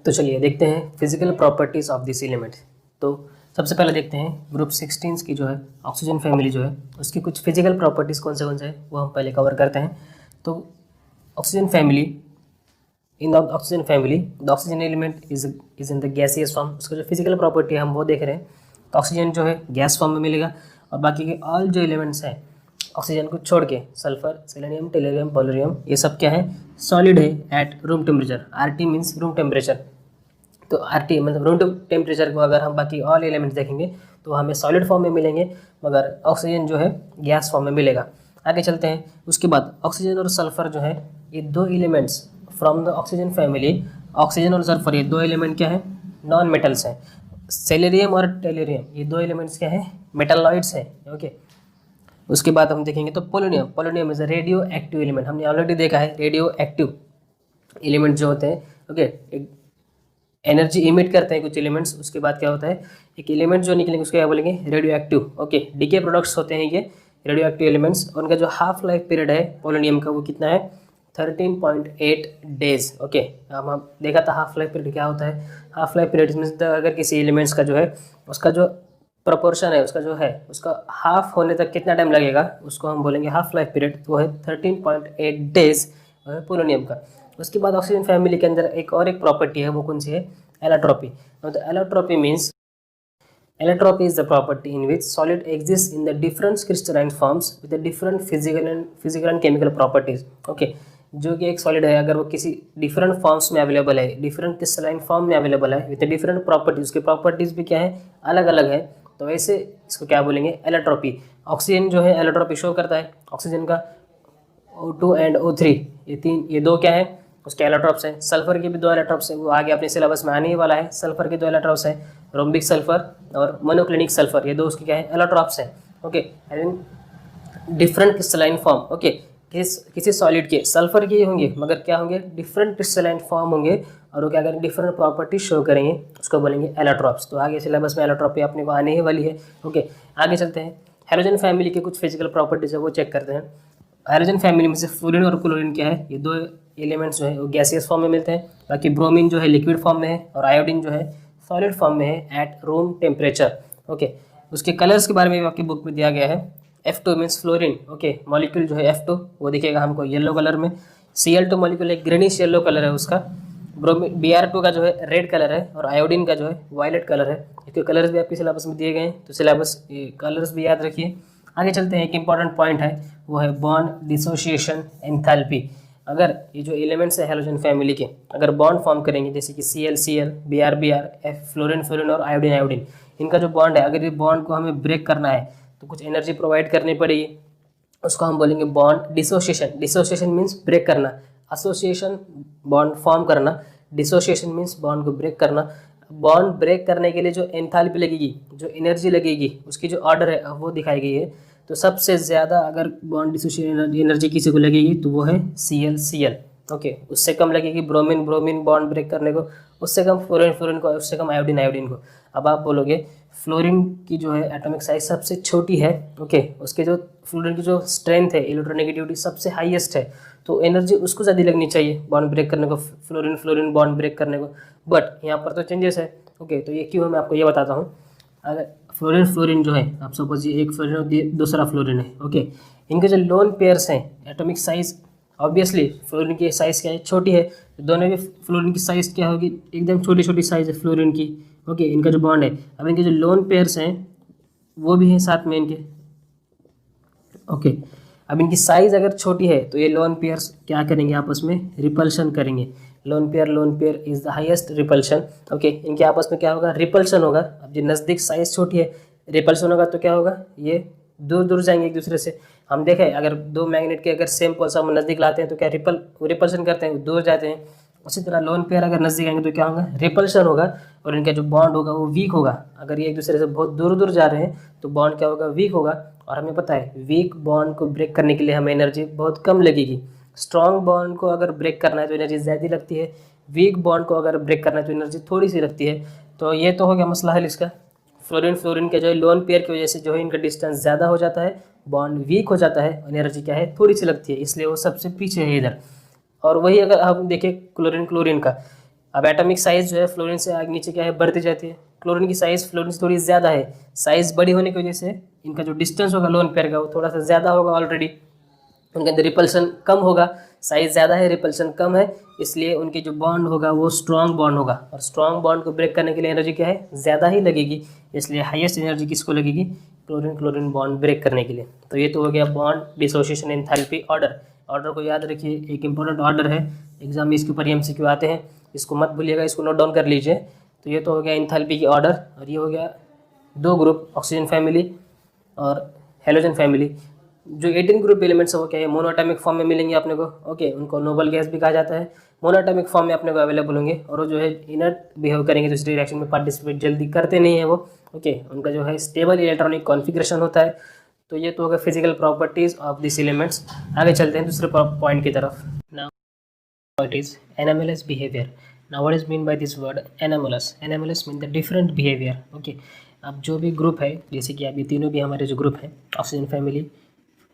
तो चलिए देखते हैं physical properties of this element. तो सबसे पहले देखते हैं ग्रुप 16 की जो है ऑक्सीजन फैमिली जो है उसकी कुछ फिजिकल प्रॉपर्टीज़ कौन से हैं वो हम पहले कवर करते हैं। तो oxygen family, in the oxygen family the oxygen element is in the gaseous form. उसका जो फिजिकल प्रॉपर्टी है हम वो देख रहे हैं। तो ऑक्सीजन जो है गैस फॉर्म में मिलेगा और बाकी के ऑल जो एलिमेंट्स हैं ऑक्सीजन को छोड़ के, सल्फर, सेलेनियम, टेलरियम, पोलोरियम, ये सब क्या है, सॉलिड है eight room temperature. RT means room temperature. तो RT मतलब रूम टेम्परेचर को अगर हम बाकी ऑल एलिमेंट्स देखेंगे तो हमें सॉलिड फॉर्म में मिलेंगे, मगर ऑक्सीजन जो है गैस फॉर्म में मिलेगा। आगे चलते हैं। उसके बाद ऑक्सीजन और सल्फर जो है ये दो elements from the oxygen family, oxygen और सल्फर ये दो एलिमेंट क्या है, नॉन मेटल्स हैं। सेलेनियम और टेलरियम ये दो एलिमेंट्स क्या है, मेटलॉइड्स हैं। ओके, उसके बाद हम देखेंगे तो polonium, polonium is a radio active element. हमने ऑलरेडी देखा है रेडियो एक्टिव एलिमेंट जो होते हैं, ओके, एनर्जी इमिट करते हैं कुछ एलिमेंट्स। उसके बाद क्या होता है, एक एलिमेंट जो निकलेंगे उसको क्या बोलेंगे, radio active. Okay, decay products होते हैं ये रेडियो एक्टिव एलिमेंट्स। उनका जो हाफ लाइफ पीरियड है पोलोनियम का वो कितना है, 13.8 डेज। ओके, अब हम देखा था हाफ लाइफ पीरियड क्या होता है। हाफ लाइफ पीरियड मीन्स अगर किसी एलिमेंट्स का जो है उसका जो प्रोपोर्शन है, उसका जो है उसका हाफ होने तक कितना टाइम लगेगा, उसको हम बोलेंगे हाफ लाइफ पीरियड। वो है 13.8 डेज पोलोनियम का। उसके बाद ऑक्सीजन फैमिली के अंदर एक प्रॉपर्टी है, वो कौन सी है, एलोट्रॉपी। तो allotropy means allotropy is the property in which solid exists in the different crystalline forms with the different physical and chemical properties। okay, जो कि एक सॉलिड है अगर वो किसी डिफरेंट फॉर्म्स में अवेलेबल है, डिफरेंट क्रिस्टलाइन फॉर्म में अवेलेबल है विद डिफरेंट प्रॉपर्टीज, उसकी प्रॉपर्टीज भी क्या है, अलग अलग है। तो वैसे इसको क्या बोलेंगे, एलोट्रॉपी। ऑक्सीजन जो है एलोट्रॉपी शो करता है। ऑक्सीजन का O2 एंड O3 ये दो क्या है, उसके एलोट्रॉप्स हैं। सल्फर के भी दो एलोट्रॉप्स हैं, वो आगे अपने सिलेबस में आने ही वाला है। सल्फर के दो एलोट्रॉप्स हैं, रोम्बिक सल्फर और मोनोक्लिनिक सल्फर, ये दो उसके क्या है, एलोट्रॉप्स हैं। Okay, different crystalline form. Okay, किसी सॉलिड के सल्फर के होंगे मगर क्या होंगे, डिफरेंट क्रिस्टलाइन फॉर्म होंगे और वो क्या करेंगे, डिफरेंट प्रॉपर्टी शो करेंगे, उसको बोलेंगे एलोट्रॉप्स। तो आगे सिलेबस में एलोट्रॉपी अपने को आने ही वाली है। ओके, आगे चलते हैं। हेलोजन फैमिली के कुछ फिजिकल प्रॉपर्टीज है वो चेक करते हैं। हाइड्रोजन फैमिली में से फ्लोरीन और क्लोरीन क्या है, ये दो एलिमेंट्स जो है वो गैसियस फॉर्म में मिलते हैं। बाकी ब्रोमीन जो है लिक्विड फॉर्म में है और आयोडीन जो है सॉलिड फॉर्म में है एट रूम टेम्परेचर। ओके, उसके कलर्स के बारे में भी आपकी बुक में दिया गया है। F2 means fluorine. Okay, molecule जो है F2 वो दिखेगा हमको येलो कलर में। Cl2 मॉलिक्यूल एक ग्रीनिश येलो कलर है उसका। ब्रोमीन Br2 का जो है रेड कलर है और आयोडीन का जो है वायलेट कलर है। इसके कलर्स भी आपके सिलेबस में दिए गए हैं, तो सिलेबस कलर्स भी याद रखिए। आगे चलते हैं। एक इंपॉर्टेंट पॉइंट है वो है बॉन्ड डिसोसिएशन एंथैल्पी। अगर ये जो एलिमेंट्स है हेलोजन फैमिली के अगर बॉन्ड फॉर्म करेंगे जैसे कि Cl Br F फ्लोरीन और आयोडीन, इनका जो बॉन्ड है अगर ये बॉन्ड को हमें ब्रेक करना है तो कुछ एनर्जी प्रोवाइड करनी पड़ेगी, उसको हम बोलेंगे bond dissociation. Dissociation means break करना, एसोसिएशन बॉन्ड फॉर्म करना, डिसोसिएशन मीन्स बॉन्ड को ब्रेक करना। बॉन्ड ब्रेक करने के लिए जो एंथैल्पी लगेगी, जो एनर्जी लगेगी, उसकी जो ऑर्डर है वो दिखाई गई है। तो सबसे ज़्यादा अगर बॉन्ड डिसोसिएशन एनर्जी किसी को लगेगी तो वो है Cl। ओके, उससे कम लगेगी ब्रोमीन बॉन्ड ब्रेक करने को, उससे कम फ्लोरीन को, उससे कम आयोडीन को। अब आप बोलोगे फ्लोरीन की जो है एटॉमिक साइज सबसे छोटी है। ओके, उसके जो फ्लोरीन की जो स्ट्रेंथ है, इलेक्ट्रोनेगेटिविटी सबसे हाईएस्ट है, तो एनर्जी उसको ज़्यादा लगनी चाहिए बॉन्ड ब्रेक करने को, फ्लोरीन बॉन्ड ब्रेक करने को। बट यहाँ पर तो चेंजेस है। ओके, तो ये क्यों है मैं आपको ये बताता हूँ। अगर फ्लोरीन जो है, आप सपोज ये एक फ्लोरीन और दूसरा फ्लोरीन है। ओके, इनके जो लोन पेयर्स हैं एटॉमिक साइज, ऑब्वियसली फ्लोरीन की साइज़ क्या है, छोटी है, तो दोनों भी फ्लोरीन की साइज़ क्या होगी, एकदम छोटी साइज़ है फ्लोरीन की। ओके, इनका जो बॉन्ड है, अब इनके जो लोन पेयर्स हैं वो भी हैं साथ में इनके। ओके, अब इनकी साइज़ अगर छोटी है तो ये लोन पेयर्स क्या करेंगे, आपस में रिपल्शन करेंगे। Lone pair is the highest repulsion. Okay, इनके आपस में क्या होगा, रिपल्शन होगा। अब जो नज़दीक साइज़ छोटी है, रिपल्शन होगा तो क्या होगा, ये दूर जाएंगे एक दूसरे से। हम देखें अगर दो मैग्नेट के अगर सेम पोल्स हम नज़दीक लाते हैं तो क्या रिपल्शन करते हैं, दूर जाते हैं। उसी तरह लोन पेयर अगर नज़दीक आएंगे तो क्या होगा, रिपल्शन होगा और इनका जो बॉन्ड होगा वो वीक होगा। अगर ये एक दूसरे से बहुत दूर जा रहे हैं तो बॉन्ड क्या होगा, वीक होगा। और हमें पता है वीक बॉन्ड को ब्रेक करने के लिए हमें एनर्जी बहुत कम लगेगी। स्ट्रॉन्ग बॉन्ड को अगर ब्रेक करना है तो एनर्जी ज़्यादा लगती है, वीक बॉन्ड को अगर ब्रेक करना है तो एनर्जी थोड़ी सी लगती है। तो ये तो हो गया मसला हल इसका। फ्लोरीन के जो है लोन पेयर की वजह से जो है इनका डिस्टेंस ज़्यादा हो जाता है, बॉन्ड वीक हो जाता है, एनर्जी क्या है, थोड़ी सी लगती है, इसलिए वो सबसे पीछे है इधर। और वही अगर हम देखें क्लोरीन का, अब एटॉमिक साइज जो है फ्लोरीन से आगे नीचे क्या है, बढ़ती जाती है। क्लोरीन की साइज फ्लोरीन से थोड़ी ज़्यादा है, साइज बड़ी होने की वजह से इनका जो डिस्टेंस होगा लोन पेयर का वो थोड़ा सा ज़्यादा होगा ऑलरेडी, उनके अंदर रिपल्सन कम होगा, साइज ज़्यादा है रिपल्सन कम है, इसलिए उनकी जो बॉन्ड होगा वो स्ट्रॉन्ग बॉन्ड होगा, और स्ट्रॉन्ग बॉन्ड को ब्रेक करने के लिए एनर्जी क्या है, ज़्यादा ही लगेगी, इसलिए हाईएस्ट एनर्जी किसको लगेगी, क्लोरीन क्लोरीन बॉन्ड ब्रेक करने के लिए। तो ये तो हो गया bond dissociation enthalpy order. Order को याद रखिए, एक इंपॉर्टेंट ऑर्डर है, एग्जाम में इसके ऊपर MCQ आते हैं, इसको मत भूलिएगा, इसको नोट डाउन कर लीजिए। तो ये तो हो गया एंथैल्पी की ऑर्डर, और ये हो गया दो ग्रुप, ऑक्सीजन फैमिली और हेलोजन फैमिली। जो 18 ग्रुप एलिमेंट्स है वो क्या है, मोनोएटॉमिक फॉर्म में मिलेंगे अपने को, ओके, उनको नोबल गैस भी कहा जाता है, मोनोएटॉमिक फॉर्म में अपने को अवेलेबल होंगे, और वो जो है इनर्ट बिहेव करेंगे, दूसरी रिएक्शन में पार्टिसिपेट जल्दी करते नहीं है वो, ओके, उनका जो है स्टेबल इलेक्ट्रॉनिक कॉन्फिगरेशन होता है। तो ये तो होगा physical properties of this elements. आगे चलते हैं दूसरे पॉइंट की तरफ। Now it is anomalous behavior. Now what is mean by this word anomalous? Anomalous mean the different behavior. Okay, अब जो भी ग्रुप है, जैसे कि अभी तीनों भी हमारे जो ग्रुप है, ऑक्सीजन फैमिली,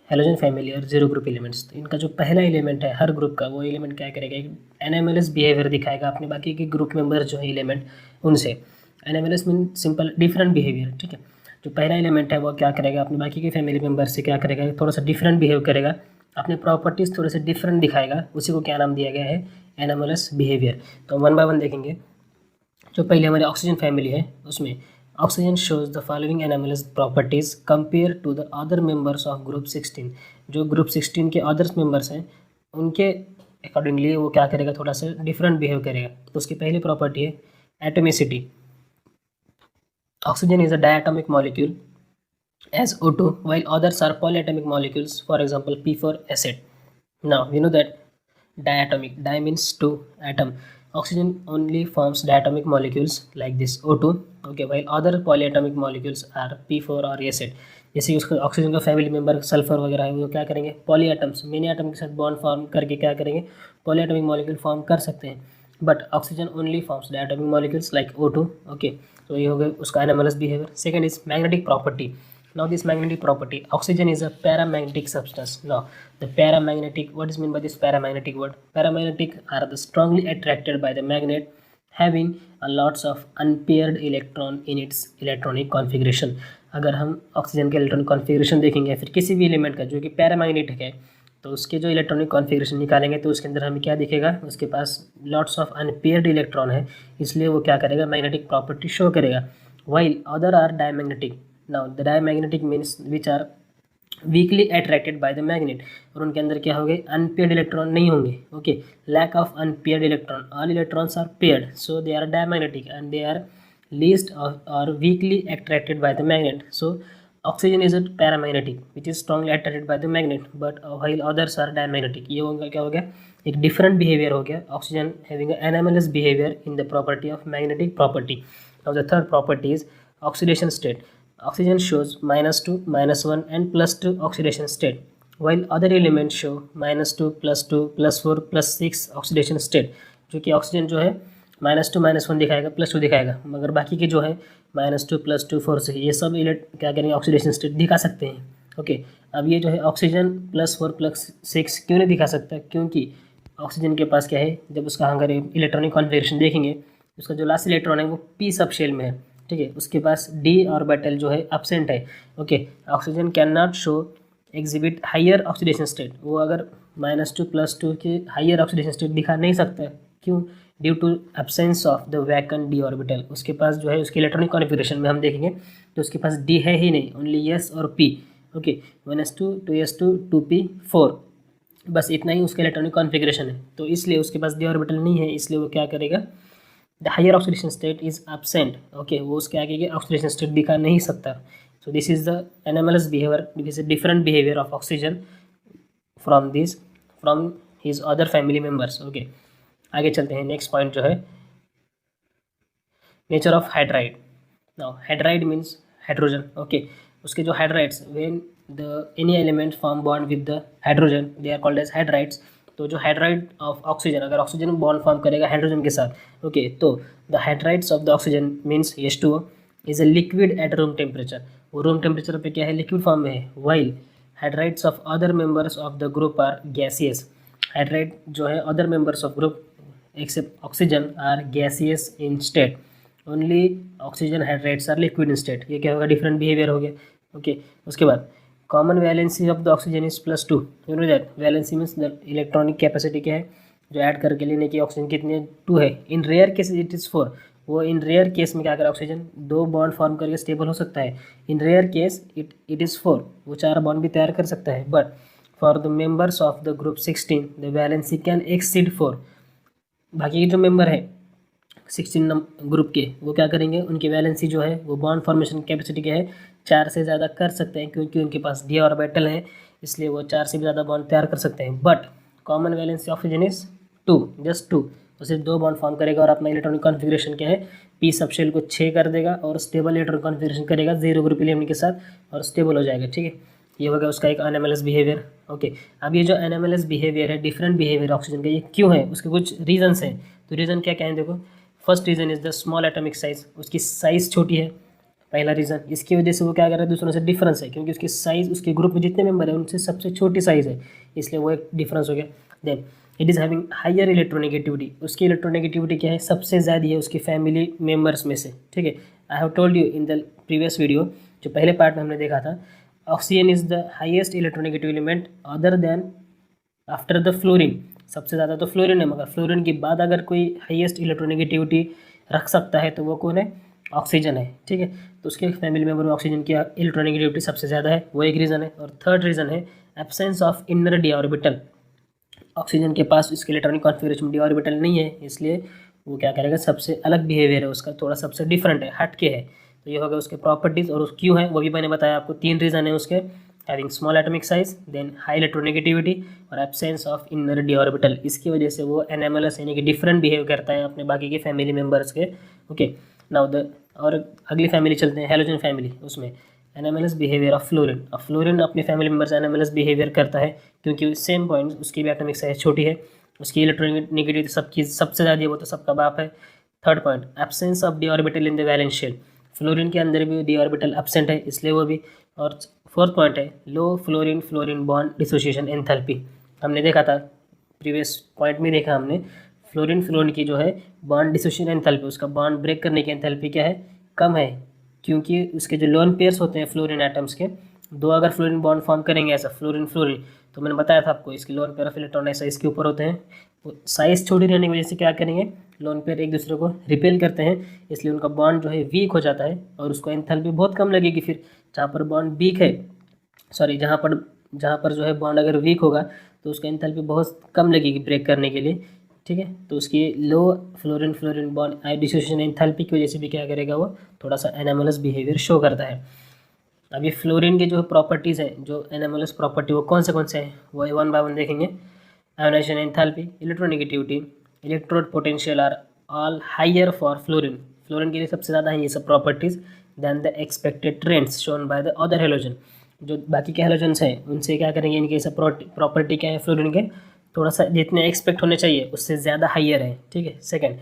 हेलोजन फैमिली और जीरो ग्रुप एलिमेंट्स, तो इनका जो पहला एलिमेंट है हर ग्रुप का, वो एलिमेंट क्या करेगा, एक एनामलस बिहेवियर दिखाएगा अपने बाकी के ग्रुप मेंबर जो है एलिमेंट उनसे। Anomalous mean simple different behaviour, ठीक है। जो पहला एलिमेंट है वो क्या करेगा, अपने बाकी के फैमिली मेंबर से क्या करेगा, थोड़ा सा डिफरेंट बिहेव करेगा, अपने प्रॉपर्टीज़ थोड़े से डिफरेंट दिखाएगा, उसी को क्या नाम दिया गया है, एनामलस बिहेवियर। तो वन बाय वन देखेंगे। जो पहले हमारे ऑक्सीजन फैमिली है उसमें oxygen shows the following anomalous properties compare to the other members of group 16। जो ग्रुप 16 के अदर्स मेंबर्स हैं उनके अकॉर्डिंगली वो क्या करेगा, थोड़ा सा डिफरेंट बिहेव करेगा। तो उसकी पहली प्रॉपर्टी है atomicity. Oxygen is a diatomic molecule as O2 while others are polyatomic molecules, for example P4 acid. Now we know that diatomic, di means two, atom. Oxygen only forms diatomic molecules like this O2, okay, while other polyatomic molecules are P4 और acid. जैसे कि उसका oxygen का family member sulphur वगैरह है वो क्या करेंगे, पॉली एटम्स, मेनी एटम के साथ बॉन्ड फॉर्म करके क्या करेंगे, पॉलीएटॉमिक मॉलिक्यूल फॉर्म कर सकते हैं, but oxygen only forms diatomic molecules like O2, okay. तो ये हो गया उसका anomalous behaviour. Second is magnetic property. Now this magnetic property, oxygen is a paramagnetic substance. Now the paramagnetic, what is mean by this paramagnetic word? Paramagnetic are the strongly attracted by the magnet having a lots of unpaired electron in its electronic configuration. अगर हम oxygen के electronic configuration देखेंगे फिर किसी भी element का जो कि पैरामैग्नेटिक है, तो उसके जो इलेक्ट्रॉनिक कॉन्फ़िगरेशन निकालेंगे तो उसके अंदर हमें क्या दिखेगा, उसके पास लॉट्स ऑफ अनपेयर्ड इलेक्ट्रॉन है, इसलिए वो क्या करेगा, मैग्नेटिक प्रॉपर्टी शो करेगा। While other are diamagnetic. Now the diamagnetic means which are weakly attracted by the magnet, और उनके अंदर क्या होंगे, अनपेयर्ड इलेक्ट्रॉन नहीं होंगे, okay, lack of unpaired electron, all electrons are paired, so they are diamagnetic and they are least or weakly attracted by the magnet. So oxygen is a paramagnetic which is strongly attracted by the magnet, but while others are diamagnetic. ये उनका क्या हो गया, एक different behaviour हो गया, oxygen having anomalous behaviour in the property of magnetic property. Now the third property is oxidation state. Oxygen shows -2, -1 and +2 oxidation state, while other elements show -2, +2, +4, +6 oxidation state. जो कि ऑक्सीजन जो है -2, -1 दिखाएगा, +2 दिखाएगा, मगर बाकी के जो है -2, +2, 4 से ये सब क्या करेंगे, ऑक्सीडेशन स्टेट दिखा सकते हैं, ओके। अब ये जो है ऑक्सीजन +4, +6 क्यों नहीं दिखा सकता, क्योंकि ऑक्सीजन के पास क्या है, जब उसका अगर इलेक्ट्रॉनिक कॉन्फ़िगरेशन देखेंगे उसका जो लास्ट इलेक्ट्रॉन है वो P सब शेल में है, ठीक है, उसके पास D ऑर्बिटल जो है एब्सेंट है, okay. Oxygen can not show exhibit higher oxidation state, वो अगर -2, +2 के हायर ऑक्सीडेशन स्टेट दिखा नहीं सकता, क्यों, due to absence of the vacant D orbital. उसके पास जो है उसके इलेक्ट्रॉनिक कॉन्फ़िगरेशन में हम देखेंगे तो उसके पास D है ही नहीं, ओनली S और P, okay, 1s2, 2s2, 2p, 4, बस इतना ही उसका इलेक्ट्रॉनिक कॉन्फ़िगरेशन है, तो इसलिए उसके पास D ऑर्बिटल नहीं है, इसलिए वो क्या करेगा, the higher oxidation state is absent, okay, वो उसके आगे के ऑक्सीडेशन स्टेट दिखा नहीं सकता। So this is the anomalous behaviour, this is different behaviour of oxygen from his other family members, okay. आगे चलते हैं, नेक्स्ट पॉइंट जो है nature of hydride. Now hydride means hydrogen, okay. उसके जो hydrides, when the any element form bond with the hydrogen they are called as hydrides. तो जो hydride of oxygen, अगर ऑक्सीजन बॉन्ड फॉर्म करेगा hydrogen के साथ, ओके, तो the hydrides of the oxygen means H2O is a liquid at room temperature, वो room temperature पे क्या है, लिक्विड फॉर्म में है। While hydrides of other members of the group are gaseous. Hydride जो है other members of group except oxygen are gaseous in state. Only oxygen hydrates are liquid in state. ये क्या होगा, डिफरेंट बिहेवियर हो गया. Okay, उसके बाद common valency of the oxygen is +2. You know that valency means the electronic capacity क्या है जो ऐड करके लेने की ऑक्सीजन कितनी है, 2 है. इन रेयर केस इट इज़ 4. वो इन रेयर केस में क्या करें, ऑक्सीजन 2 बॉन्ड फॉर्म करके स्टेबल हो सकता है. इन रेयर केस इट इज़ 4, वो 4 बॉन्ड भी तैयार कर सकता है. But for the members of the group 16 the valency can exceed 4. बाकी के जो मेंबर है 16 ग्रुप के, वो क्या करेंगे, उनकी वैलेंसी जो है वो बॉन्ड फॉर्मेशन कैपेसिटी क्या है, 4 से ज़्यादा कर सकते हैं, क्योंकि उनके पास डी ऑर्बिटल है, इसलिए वो 4 से भी ज़्यादा बॉन्ड तैयार कर सकते हैं. But common valency oxygen is 2, just 2. तो सिर्फ 2 बॉन्ड फॉर्म करेगा और अपना इलेक्ट्रॉनिक कॉन्फिगरेशन क्या है, पी सबशेल को 6 कर देगा और स्टेबल इलेक्ट्रॉनिक कॉन्फिगरेशन करेगा 0 ग्रुप एलिमेंट के साथ और स्टेबल हो जाएगा. ठीक है, ये होगा उसका एक एनएमएलएस बिहेवियर. ओके, अब ये जो एनएमएलएस बिहेवियर है, डिफरेंट बिहेवियर ऑक्सीजन का, ये क्यों है, उसके कुछ रीजंस हैं. तो रीज़न क्या क्या है, देखो. First reason is the small atomic size, उसकी साइज़ छोटी है, पहला रीज़न. इसकी वजह से वो क्या कर रहा है, दूसरों से डिफरेंस है, क्योंकि उसकी साइज़, उसके ग्रुप में जितने मेंबर है उनसे सबसे छोटी साइज़ है, इसलिए वो एक डिफरेंस हो गया. Then it is having higher electronegativity, उसकी इलेक्ट्रोनेगेटिविटी क्या है, सबसे ज़्यादा है उसकी फैमिली मेम्बर्स में से. ठीक है, I have told you in the previous video, जो पहले पार्ट में हमने देखा था, oxygen is the highest electronegative element other than after the fluorine. सबसे ज़्यादा तो फ्लोरीन है, मगर फ्लोरीन के बाद अगर कोई हाईएस्ट इलेक्ट्रोनेगेटिविटी रख सकता है तो वो कौन है, ऑक्सीजन है. ठीक है, तो उसके फैमिली मेंबर में ऑक्सीजन की इलेक्ट्रोनेगेटिविटी सबसे ज़्यादा है, वो एक रीज़न है. और थर्ड रीज़न है absence of inner D orbital. Oxygen के पास इसके इलेक्ट्रॉनिक कॉन्फिगरेशन डी ऑर्बिटल नहीं है, इसलिए वो क्या करेगा, सबसे अलग बिहेवियर है उसका, थोड़ा सबसे डिफरेंट है, हट के है. तो ये होगा उसके प्रॉपर्टीज़. और क्यों है वो भी मैंने बताया आपको, 3 रीज़न है उसके. Having small atomic size, then high electronegativity और absence of inner D orbital. इसकी वजह से वो एनएमएलएस यानी कि डिफरेंट बिहेव करता है अपने बाकी के फैमिली मेम्बर्स के. ओके, नाउ द और अगली फैमिली चलते हैं, हेलोजन फैमिली. उसमें एनएमएलएस बिहेवियर ऑफ फ्लोरीन. अब फ्लोरीन अपने फैमिली मेम्बर से एनएमएलएस बिहेवियर करता है, क्योंकि सेम पॉइंट, उसकी भी एटॉमिक साइज छोटी है, उसकी इलेक्ट्रोनेगेटिविटी सबकी सबसे ज़्यादा है, वो तो सबका बाप है. Third point, absence of D orbital in the valence shell. Fluorine के अंदर भी डी ऑर्बिटल एब्सेंट है, इसलिए वो भी. और फोर्थ पॉइंट है low fluorine fluorine bond dissociation enthalpy. हमने देखा था प्रीवियस पॉइंट में, देखा हमने फ्लोरीन फ्लोरीन की जो है बॉन्ड डिसोसिएशन एंथैल्पी, उसका बॉन्ड ब्रेक करने की एंथैल्पी क्या है, कम है, क्योंकि उसके जो लोन पेयर्स होते हैं फ्लोरीन एटम्स के, 2 अगर फ्लोरीन बॉन्ड फॉर्म करेंगे ऐसा फ्लोरीन फ्लोरीन, तो मैंने बताया था आपको इसके लोन पेयर ऑफ इलेक्ट्रॉन ऐसा इसके ऊपर होते हैं. वो साइज़ छोटी रहने की वजह से क्या करेंगे, लोन पेयर एक दूसरे को रिपेल करते हैं, इसलिए उनका बॉन्ड जो है वीक हो जाता है और उसको एंथैल्पी बहुत कम लगेगी. फिर जहाँ पर बॉन्ड वीक है, सॉरी जहाँ पर जो है बॉन्ड अगर वीक होगा तो उसका एंथैल्पी बहुत कम लगेगी ब्रेक करने के लिए. ठीक है, तो उसकी low fluorine fluorine bond dissociation enthalpy की वजह से भी क्या करेगा, वो थोड़ा सा एनएमएलएस बिहेवियर शो करता है. अब ये फ्लोरीन की जो प्रॉपर्टीज़ हैं, जो एनएमएलएस प्रॉपर्टी, वो कौन से हैं, वो 1 बाय 1 देखेंगे. Ionisation enthalpy, electronegativity, electrode potential are all higher for fluorine. Fluorine के लिए सबसे ज़्यादा है ये सब properties than the expected trends shown by the other halogen. जो बाकी के हेलोजन्स हैं उनसे क्या करेंगे, इनके सब प्रॉपर्टी क्या है फ्लोरीन के, थोड़ा सा जितने एक्सपेक्ट होने चाहिए उससे ज़्यादा हाइयर है. ठीक है, second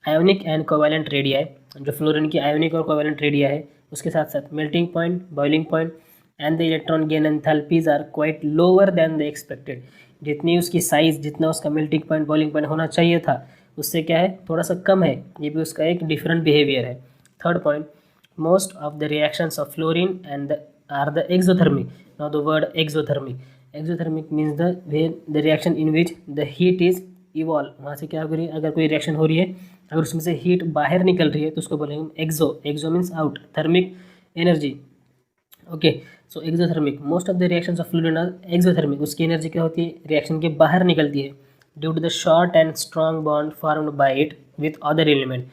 ionic and covalent radii है, जो फ्लोरीन की आयोनिक और कोवैलेंट रेडिया है, उसके साथ साथ melting point, boiling point and the electron gain enthalpies are quite lower than the expected. जितनी उसकी साइज़, जितना उसका मेल्टिंग पॉइंट बॉइलिंग पॉइंट होना चाहिए था, उससे क्या है, थोड़ा सा कम है. ये भी उसका एक डिफरेंट बिहेवियर है. Third point, most of the reactions of fluorine and are the exothermic. Now the word exothermic, exothermic means the reaction in which the heat is evolve. वहाँ से क्या हो रही है, अगर कोई रिएक्शन हो रही है, अगर उसमें से हीट बाहर निकल रही है तो उसको बोलेंगे exo. Exo means out, thermic energy. Okay, so exothermic, most of the reactions of fluorine are exothermic. उसकी एनर्जी क्या होती है, रिएक्शन के बाहर निकलती है, due to the short and strong bond formed by it with other element.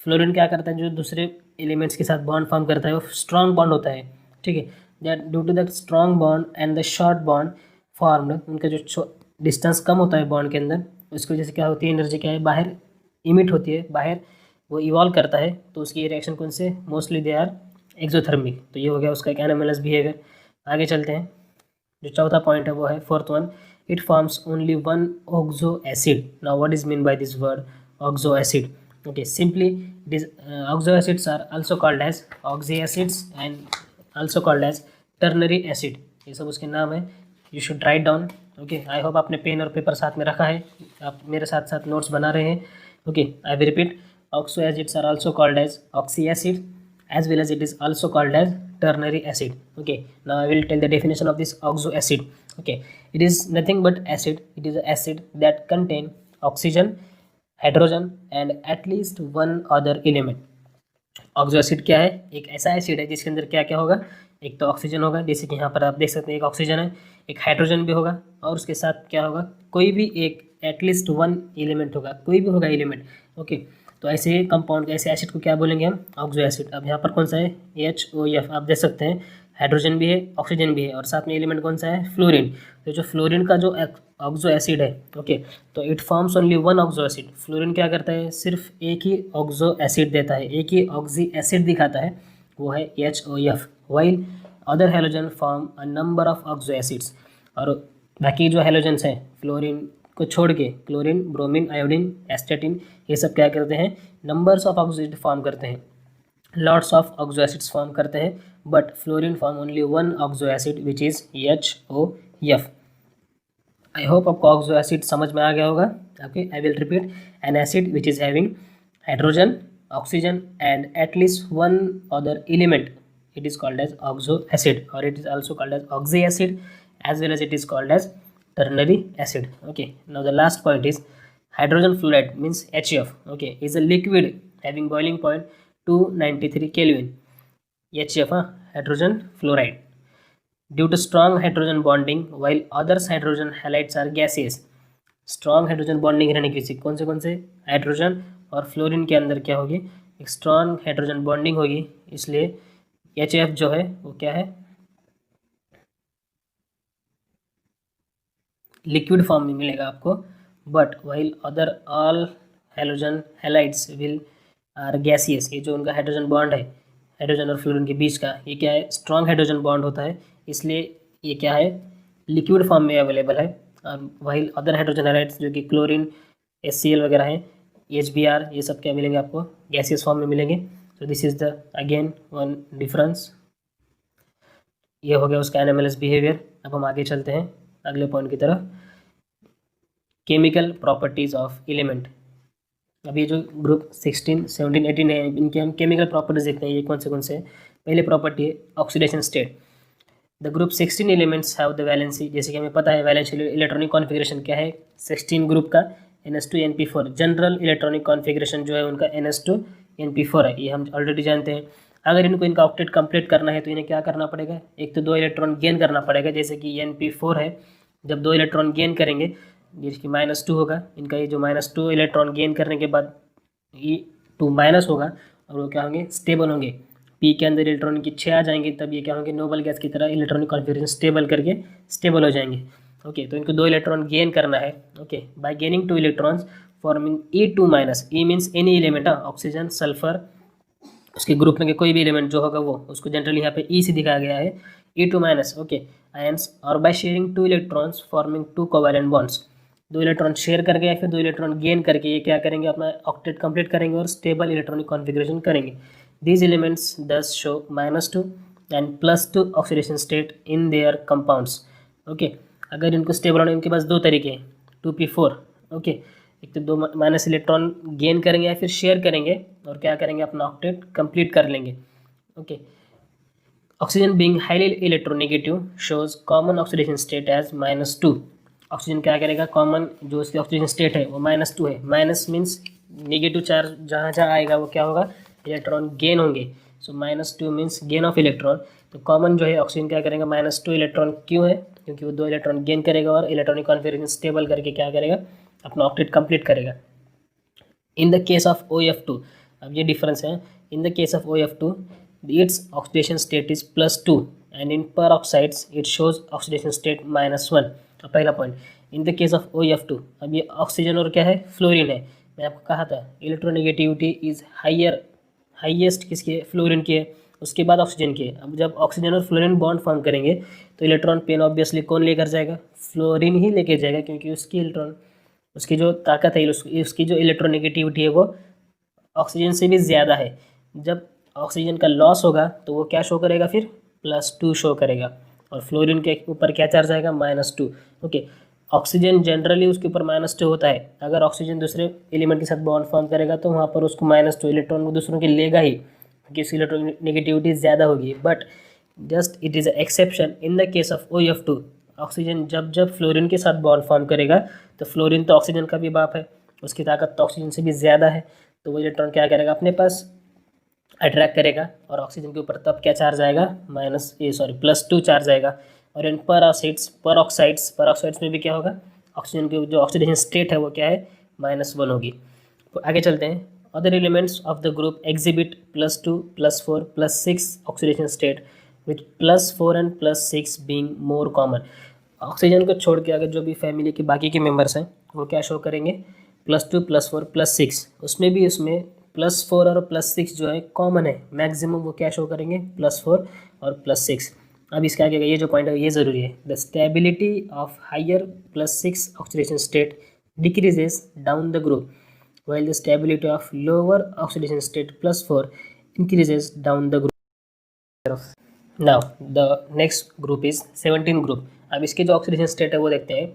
Fluorine क्या करता है, जो दूसरे एलिमेंट्स के साथ बॉन्ड फॉर्म करता है वो स्ट्रॉन्ग बॉन्ड होता है. ठीक है, that due to the strong bond and the short bond formed, उनका जो डिस्टेंस कम होता है बॉन्ड के अंदर, उसकी वजह से क्या होती है, एनर्जी क्या है, बाहर इमिट होती है, बाहर वो इवॉल्व करता है. तो उसकी रिएक्शन कौन से, मोस्टली दे आर एक्सोथर्मिक. तो ये हो गया उसका एक एनएमएलएस बिहेवियर. आगे चलते हैं, जो चौथा पॉइंट है वो है fourth one, it forms only 1 oxo acid. Now what is mean by this word oxo acid. Okay, simply these oxo acids are also called as oxy acids and also called as ternary acid. ये सब उसके नाम है, you should write down. Okay, I hope आपने pen और paper साथ में रखा है, आप मेरे साथ साथ नोट्स बना रहे हैं। Okay, I will repeat, oxo acids are also called as oxy acid as well as it is also called as ternary acid. Okay, now I will tell the definition of this oxo acid. Okay, it is nothing but acid. It is an acid that contain oxygen, hydrogen and at least one other element. Oxo acid क्या है? एक ऐसा acid है जिसके अंदर क्या क्या होगा, एक तो ऑक्सीजन होगा, जैसे कि यहाँ पर आप देख सकते हैं एक ऑक्सीजन है, एक हाइड्रोजन भी होगा और उसके साथ क्या होगा, कोई भी एक एटलीस्ट वन एलिमेंट होगा, कोई भी होगा एलिमेंट। ओके, तो ऐसे कंपाउंड, ऐसे एसिड को क्या बोलेंगे हम? Oxo acid. अब यहाँ पर कौन सा है? HOF, आप देख सकते हैं हाइड्रोजन भी है, ऑक्सीजन भी है और साथ में एलिमेंट कौन सा है? फ्लोरीन। तो जो फ्लोरीन का जो ऑक्सो एसिड है, ओके, तो it forms only one oxo acid. Fluorine क्या करता है? सिर्फ एक ही ऑक्सो एसिड देता है, एक ही ऑक्सी एसिड दिखाता है, वो है HOF। While other halogen form a number of oxo acids, और बाकी जो हेलोजन्स हैं फ्लोरीन को छोड़ के, क्लोरीन, ब्रोमीन, आयोडीन, एस्टेटिन, ये सब क्या करते हैं? Numbers of oxo acid form करते हैं, lots of oxo acids form करते हैं, but fluorine form only one oxo acid which is HOF। I hope आपको ऑक्सो एसिड समझ में आ गया होगा। Okay, I will repeat, N acid which is having hydrogen, oxygen and at least one other element, it is called as oxo acid, or it is also called as oxy acid, as well as it is called as ternary acid. Okay, now the last point is hydrogen fluoride, means HF, okay, is a liquid having boiling point 293 Kelvin. HF, hydrogen fluoride, due to strong hydrogen bonding while others hydrogen halides are gaseous. Strong hydrogen bonding रहने की, कौन से hydrogen और fluorine के अंदर क्या होगी? एक स्ट्रॉन्ग हाइड्रोजन बॉन्डिंग होगी, इसलिए HF जो है वो क्या है? लिक्विड फॉर्म में मिलेगा आपको, but while other all hydrogen halides will are gaseous. ये जो उनका हाइड्रोजन बॉन्ड है, हाइड्रोजन और फ्लोरीन के बीच का, ये क्या है? स्ट्रॉन्ग हाइड्रोजन बॉन्ड होता है, इसलिए ये क्या है? लिक्विड फॉर्म में अवेलेबल है। और वाइल अदर हाइड्रोजन हैलाइड्स जो कि क्लोरीन, HCl वगैरह हैं, HBr, ये सब क्या मिलेंगे आपको? गैसियस फॉर्म में मिलेंगे। तो this is the again one difference. ये हो गया उसका एनालिसिस बिहेवियर। अब हम आगे चलते हैं अगले पॉइंट की तरफ, केमिकल प्रॉपर्टीज ऑफ एलिमेंट। अब ये जो ग्रुप 16, 17, 18 है, इनके हम केमिकल प्रॉपर्टीज देखते हैं, ये कौन से हैं। पहले प्रॉपर्टी है oxidation state. The group 16 elements have the valency, जैसे कि हमें पता है वैलेंसी इलेक्ट्रॉनिक कॉन्फिगरेशन क्या है 16 ग्रुप का, NH2 NP4। General electronic configuration जो है उनका NH2 NP4 है, ये हम ऑलरेडी जानते हैं। अगर इनका ऑक्टेट कंप्लीट करना है तो इन्हें क्या करना पड़ेगा? एक तो 2 इलेक्ट्रॉन गेन करना पड़ेगा, जैसे कि NP4 है, जब 2 इलेक्ट्रॉन गेन करेंगे, जिसकी -2 होगा, इनका ये जो -2 इलेक्ट्रॉन गेन करने के बाद ये 2- होगा और वो क्या होंगे? स्टेबल होंगे। P के अंदर इलेक्ट्रॉन की 6 आ जाएंगे, तब ये क्या होंगे? नोबल गैस की तरह इलेक्ट्रॉनिक कॉन्फिगरेशन स्टेबल करके स्टेबल हो जाएंगे। ओके, तो इनको 2 इलेक्ट्रॉन गेन करना है। Okay, bye gaining 2 electrons forming E2-, E means any element, oxygen, sulphur, उसके ग्रुप में के कोई भी एलिमेंट जो होगा वो, उसको जनरली यहाँ पे E से दिखाया गया है, E2-, ओके, आयंस, और by sharing 2 electrons forming 2 covalent bonds. 2 electron share करके या फिर 2 इलेक्ट्रॉन गेन करके ये क्या करेंगे? अपना ऑक्टेट कंप्लीट करेंगे और स्टेबल इलेक्ट्रॉनिक कॉन्फिगरेशन करेंगे। These elements thus show -2 and +2 oxidation state in their compounds. Okay, अगर इनको स्टेबल होने, इनके पास 2 तरीके हैं 2p4। ओके, एक तो 2 माइनस इलेक्ट्रॉन गेन करेंगे या फिर शेयर करेंगे और क्या करेंगे? अपना ऑक्टेट कंप्लीट कर लेंगे। Okay, oxygen being highly electronegative shows common oxidation state as -2। Oxygen क्या करेगा? कॉमन जो उसकी ऑक्सीडेशन स्टेट है वो -2 है। माइनस मीन्स नेगेटिव चार्ज जहाँ जहाँ आएगा वो क्या होगा? इलेक्ट्रॉन गेन होंगे। सो -2 मीन्स गेन ऑफ इलेक्ट्रॉन। तो कॉमन जो है ऑक्सीजन क्या करेगा? -2 इलेक्ट्रॉन क्यों है? क्योंकि वो 2 इलेक्ट्रॉन गेन करेगा और इलेक्ट्रॉनिक कॉन्फिगरेशन स्टेबल करके क्या करेगा? अपना ऑक्टेट कंप्लीट करेगा। In the case of OF2, अब ये डिफरेंस है। In the case of OF2 its oxidation state is +2 and in peroxides it shows oxidation state -1। पहला point, in the case of OF2, अब ये ऑक्सीजन और क्या है? फ्लोरीन है। मैं आपको कहा था इलेक्ट्रोनेगेटिविटी इज हाईएस्ट किसकी है? फ्लोरीन की है, उसके बाद ऑक्सीजन की है। अब जब ऑक्सीजन और फ्लोरीन बॉन्ड फॉर्म करेंगे तो इलेक्ट्रॉन पेन ऑब्वियसली कौन लेकर जाएगा? फ्लोरीन ही लेके जाएगा, क्योंकि उसकी जो ताकत है, उसकी जो इलेक्ट्रोनेगेटिविटी है वो ऑक्सीजन से भी ज़्यादा है। जब ऑक्सीजन का लॉस होगा तो वो क्या शो करेगा? फिर +2 शो करेगा, और फ्लोरीन के ऊपर क्या चार्ज आएगा? -2। ओके, ऑक्सीजन जनरली उसके ऊपर -2 होता है। अगर ऑक्सीजन दूसरे एलिमेंट के साथ बॉन्ड फॉर्म करेगा तो वहाँ पर उसको -2 इलेक्ट्रॉन वो दूसरों के लेगा ही, क्योंकि इसकी इलेक्ट्रॉन नेगेटिविटी ज़्यादा होगी। But just it is a exception in the case of OF2। Oxygen जब जब फ्लोरीन के साथ बॉन्ड फॉर्म करेगा तो फ्लोरीन तो ऑक्सीजन का भी बाप है, उसकी ताकत तो ऑक्सीजन से भी ज़्यादा है, तो वो इलेक्ट्रॉन क्या करेगा, अपने पास अट्रैक्ट करेगा और ऑक्सीजन के ऊपर तब क्या चार्ज आएगा, +2 चार्ज आएगा। और इन परऑक्साइड्स में भी क्या होगा, ऑक्सीजन की जो ऑक्सीडेशन स्टेट है वो क्या है, -1 होगी। तो आगे चलते हैं। Other elements of the group exhibit +2, +4, +6 oxidation state with +4 and +6 being more common. Oxygen को छोड़ के अगर जो भी फैमिली के बाकी के मेंबर्स हैं वो क्या शो करेंगे, +2, +4, +6। उसमें +4 और +6 जो है कॉमन है, मैक्सिमम वो क्या शो करेंगे, +4 और +6। अब इसका आगे ये जो पॉइंट है ये ज़रूरी है। The stability of higher +6 oxidation state decreases down the group while the stability of lower oxidation state +4 increases down the group. Now the next group is 17 group. अब इसके जो ऑक्सीडेशन स्टेट है वो देखते हैं।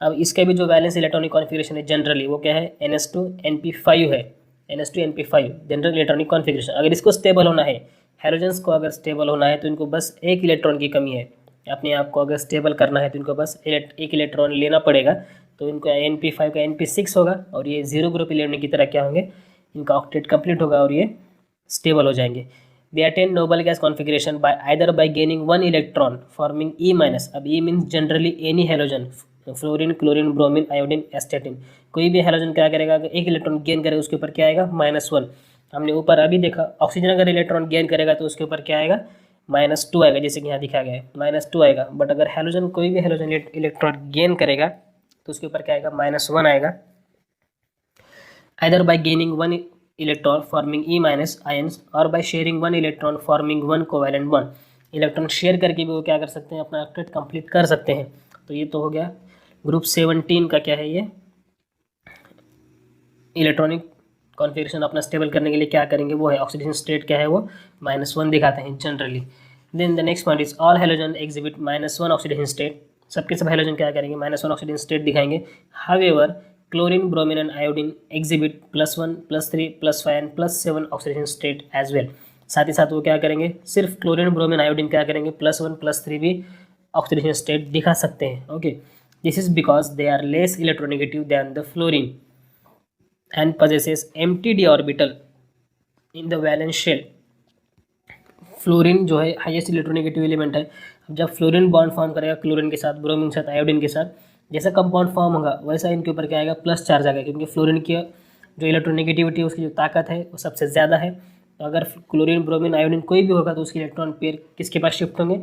अब इसका भी जो वैलेंस इलेक्ट्रॉनिक कॉन्फ़िगरेशन है जनरली वो क्या है, NS2 NP5 है। NS2 NP5 general electronic configuration. अगर इसको स्टेबल होना है, हेलोजेंस को अगर स्टेबल होना है तो इनको बस एक इलेक्ट्रॉन की कमी है। अपने आप को अगर स्टेबल करना है तो इनको बस एक इलेक्ट्रॉन लेना पड़ेगा। तो इनको NP5 का NP6 होगा और ये 0 ग्रुप एलिमेंट की तरह क्या होंगे, इनका ऑक्टेट कंप्लीट होगा और ये स्टेबल हो जाएंगे। They attain noble gas configuration bye gaining 1 electron forming E-। अब E means generally any halogen, fluorine, chlorine, bromine, iodine, एस्टेटिन। कोई भी हेलोजन क्या करेगा, अगर एक इलेक्ट्रॉन गेन करेगा उसके ऊपर क्या आएगा, -1। हमने ऊपर अभी देखा ऑक्सीजन अगर इलेक्ट्रॉन गेन करेगा तो उसके ऊपर क्या आएगा, -2 आएगा, जैसे कि यहाँ दिखाया गया है -2 आएगा। बट अगर हेलोजन कोई भी हेलोजन इलेक्ट्रॉन गेन करेगा तो उसके ऊपर क्या आएगा, -1 आएगा। either by gaining 1 electron forming E- ions और by sharing 1 electron forming 1 covalent bond। Electron share करके भी वो क्या कर सकते हैं, अपना ऑक्टेट कंप्लीट कर सकते हैं। तो ये तो हो गया ग्रुप 17 का क्या है, ये इलेक्ट्रॉनिक कॉन्फ़िगरेशन अपना स्टेबल करने के लिए क्या करेंगे वो है, ऑक्सीडेशन स्टेट क्या है वो -1 दिखाते हैं generally. Then the next point is all halogen exhibit -1 oxidation state. सबके सब हेलोजन क्या करेंगे, -1 ऑक्सीडेशन स्टेट दिखाएंगे। However chlorine, bromine and iodine exhibit +1, +3, +5 and +7 oxidation state as well. साथ ही साथ वो क्या करेंगे, सिर्फ क्लोरीन, ब्रोमीन, आयोडीन क्या करेंगे, +1, +3 भी ऑक्सीडेशन स्टेट दिखा सकते हैं। Okay, this is because they are less electronegative than the fluorine and possesses empty d orbital in the valence shell। Fluorine जो है हाईएस्ट इलेक्ट्रोनेगेटिव एलिमेंट है। जब फ्लोरीन बॉन्ड फॉर्म करेगा क्लोरीन के साथ, ब्रोमीन के साथ, आयोडीन के साथ, जैसा कंपाउंड फॉर्म होगा वैसा इनके ऊपर क्या आएगा, प्लस चार्ज आएगा, क्योंकि फ्लोरीन की जो इलेक्ट्रोनेगेटिविटी उसकी जो ताकत है वो सबसे ज़्यादा है। तो अगर क्लोरीन, ब्रोमीन, आयोडीन कोई भी होगा तो उसके इलेक्ट्रॉन पेयर किसके पास शिफ्ट होंगे,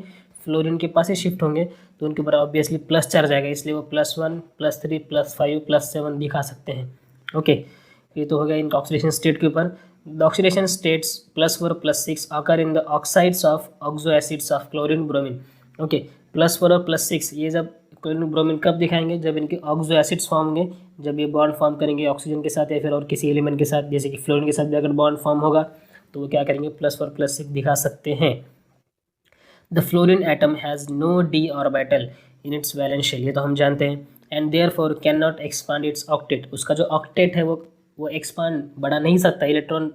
फ्लोरीन के पास ही शिफ्ट होंगे, तो उनके ऊपर ऑब्वियसली प्लस चार्ज आएगा, इसलिए वो +1, +3, +5, +7 दिखा सकते हैं। ओके, ये तो हो गया इनका ऑक्सीडेशन स्टेट के ऊपर। The oxidation states +4, +6 occur in the oxides of oxo acids of chlorine, bromine. Okay, +4 और +6 ये जब क्लोरीन, ब्रोमीन कब दिखाएंगे, जब इनके ऑक्सो एसिड्स फॉर्म होंगे, जब ये बॉन्ड फॉर्म करेंगे ऑक्सीजन के साथ या फिर और किसी एलिमेंट के साथ, जैसे कि फ्लोरीन के साथ भी अगर बॉन्ड फॉर्म होगा तो वो क्या करेंगे, +4, +6 दिखा सकते हैं। The fluorine atom has no d orbital in its valence shell, ये तो हम जानते हैं। And therefore can not expand its octet, उसका जो ऑक्टेट है वो एक्सपांड बढ़ा नहीं सकता, इलेक्ट्रॉन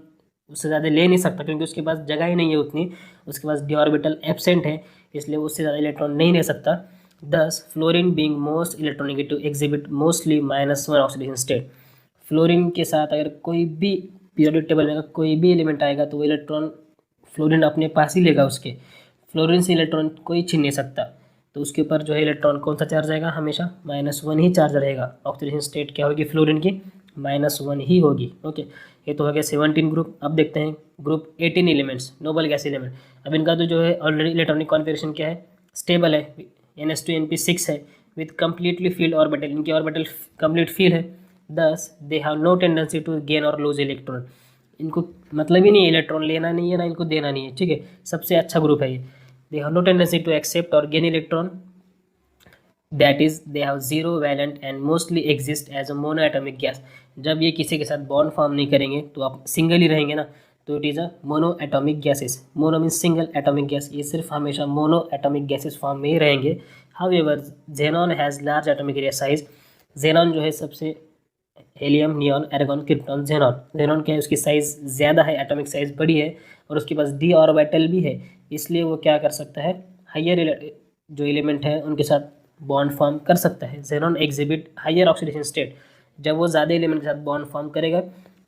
उससे ज़्यादा ले नहीं सकता, क्योंकि उसके पास जगह ही नहीं है उतनी, उसके पास d ऑर्बिटल एब्सेंट है, इसलिए उससे ज़्यादा इलेक्ट्रॉन नहीं ले सकता। दस fluorine being most electronegative exhibit mostly -1 oxidation state. Fluorine के साथ अगर कोई भी पीरियोडिक टेबल में कोई भी एलिमेंट आएगा तो वो इलेक्ट्रॉन फ्लोरीन अपने पास ही लेगा, उसके फ्लोरीन से इलेक्ट्रॉन कोई छीन नहीं सकता, तो उसके ऊपर जो है इलेक्ट्रॉन कौन सा चार्ज आएगा, हमेशा -1 ही चार्ज रहेगा। ऑक्सीडेशन स्टेट क्या होगी फ्लोरीन की, -1 ही होगी। ओके, ये तो हो गया 17 ग्रुप। अब देखते हैं group 18 elements, noble gas element. अब इनका तो जो है ऑलरेडी इलेक्ट्रॉनिक कॉन्फ़िगरेशन क्या है, स्टेबल है, NS2 NP6 है विथ कम्प्लीटली फील्ड ऑर्बिटल, इनकी ऑर्बिटल कंप्लीट फील्ड है। Thus they have no tendency to gain और लूज इलेक्ट्रॉन, इनको मतलब ही नहीं है इलेक्ट्रॉन लेना नहीं है ना इनको देना नहीं है, ठीक है, सबसे अच्छा ग्रुप है ये। They have no tendency to accept और gain electron, that is they have zero valent and mostly exist as a mono atomic gas. जब ये किसी के साथ बॉन्ड फॉर्म नहीं करेंगे तो आप सिंगल ही रहेंगे ना, तो it is a mono atomic gases. Mono means single atomic gas, ये सिर्फ हमेशा मोनो एटॉमिक गैसेस फॉर्म में ही रहेंगे, however xenon has large atomic area size. Xenon जो है सबसे, हेलियम, नियॉन, एर्गॉन, क्रिप्टॉन, जेनॉन क्या है, उसकी साइज़ ज़्यादा है, एटॉमिक साइज़ बड़ी है और उसके पास डी ऑर्बिटल भी है, इसलिए वो क्या कर सकता है, हाइयर जो एलिमेंट है उनके साथ बॉन्ड फॉर्म कर सकता है। Xenon exhibit higher oxidation state, जब वो ज़्यादा एलिमेंट के साथ बॉन्ड फॉर्म करेगा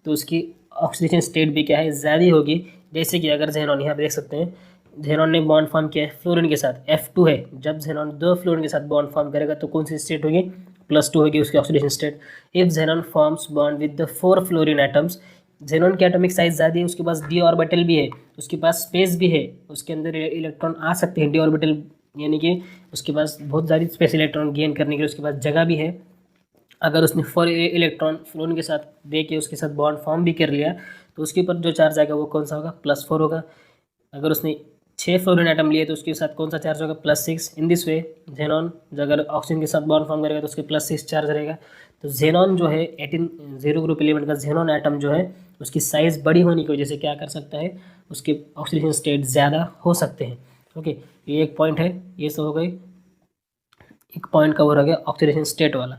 तो उसकी ऑक्सीडेशन स्टेट भी क्या है, ज़्यादा होगी। जैसे कि अगर जेनॉन, यहाँ पे देख सकते हैं, जेनॉन ने बॉन्ड फॉर्म किया है फ्लोरीन के साथ, F2 है, जब जेनॉन 2 फ्लोरीन के साथ बॉन्ड फॉर्म करेगा तो कौन सी स्टेट होगी, +2 होगी उसकी oxidation state. If xenon forms bond with the 4 fluorine atoms, xenon की एटॉमिक साइज ज़्यादा है, उसके पास डी ऑर्बिटल भी है, उसके पास स्पेस भी है, उसके अंदर इलेक्ट्रॉन आ सकते हैं, डी ऑर्बिटल यानी कि उसके पास बहुत ज़्यादा स्पेस इलेक्ट्रॉन गेन करने के लिए उसके पास जगह भी है। अगर उसने 4 इलेक्ट्रॉन फ्लोरीन के साथ दे के उसके साथ बॉन्ड फॉर्म भी कर लिया तो उसके ऊपर जो चार्ज आएगा वो कौन सा होगा, +4 होगा। अगर उसने 6 फ्लोरीन एटम लिए तो उसके साथ कौन सा चार्ज होगा, +6। इन दिस वे जेनॉन जो अगर ऑक्सीजन के साथ बॉन्ड फॉर्म करेगा तो उसके +6 चार्ज रहेगा। तो जेनॉन जो है 18 0 ग्रुप एलिमेंट का जेनॉन एटम जो है उसकी साइज़ बड़ी होने की वजह से क्या कर सकता है, उसके ऑक्सीडेशन स्टेट ज़्यादा हो सकते हैं। ओके, ये एक पॉइंट है, ये सब हो गई, एक पॉइंट कवर हो गया ऑक्सीडेशन स्टेट वाला।